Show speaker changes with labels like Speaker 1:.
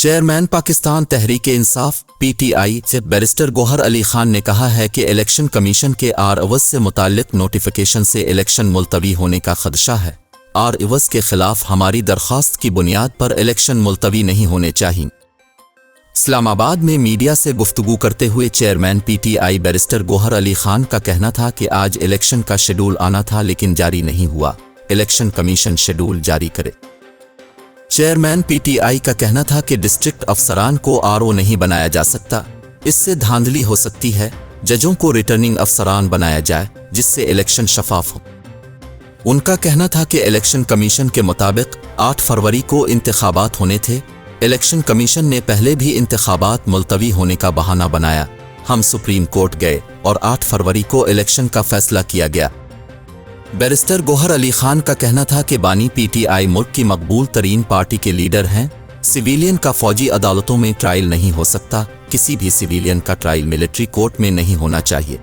Speaker 1: Chairman Pakistan Tehreek-e-Insaf (PTI) से barrister Gohar Ali Khan ने कहा है कि इलेक्शन कमीशन के आर-इवज़ से मुताल्लिक नोटिफिकेशन से इलेक्शन मुलतवी होने का खदशा है। आर-इवज़ के खिलाफ हमारी दरख्वास्त की बुनियाद पर इलेक्शन मुलतवी नहीं होने चाहिए। इस्लामाबाद में मीडिया से गुफ्तगू करते हुए चेयरमैन पीटीआई बैरिस्टर गौहर अली खान का कहना था कि आज इलेक्शन का शेड्यूल आना था लेकिन जारी नहीं हुआ। इलेक्शन कमीशन शेड्यूल जारी करे। चेयरमैन पीटीआई का कहना था कि डिस्ट्रिक्ट अफसरान को आरओ नहीं बनाया जा सकता, इससे धांधली हो सकती है। जजों को रिटर्निंग अफसरान बनाया जाए जिससे इलेक्शन शफाफ हो। उनका कहना था कि इलेक्शन कमीशन के मुताबिक 8 फरवरी को इंतखाबात होने थे। इलेक्शन कमीशन ने पहले भी इंतखाबात मुलतवी होने का बहाना बनाया। हम सुप्रीम कोर्ट गए और 8 फरवरी को इलेक्शन का फैसला किया गया। बैरिस्टर गौहर अली खान का कहना था कि बानी पीटीआई मुल्क की मकबूल तरीन पार्टी के लीडर हैं। सिविलियन का फौजी अदालतों में ट्रायल नहीं हो सकता। किसी भी सिविलियन का ट्रायल मिलिट्री कोर्ट में नहीं होना चाहिए।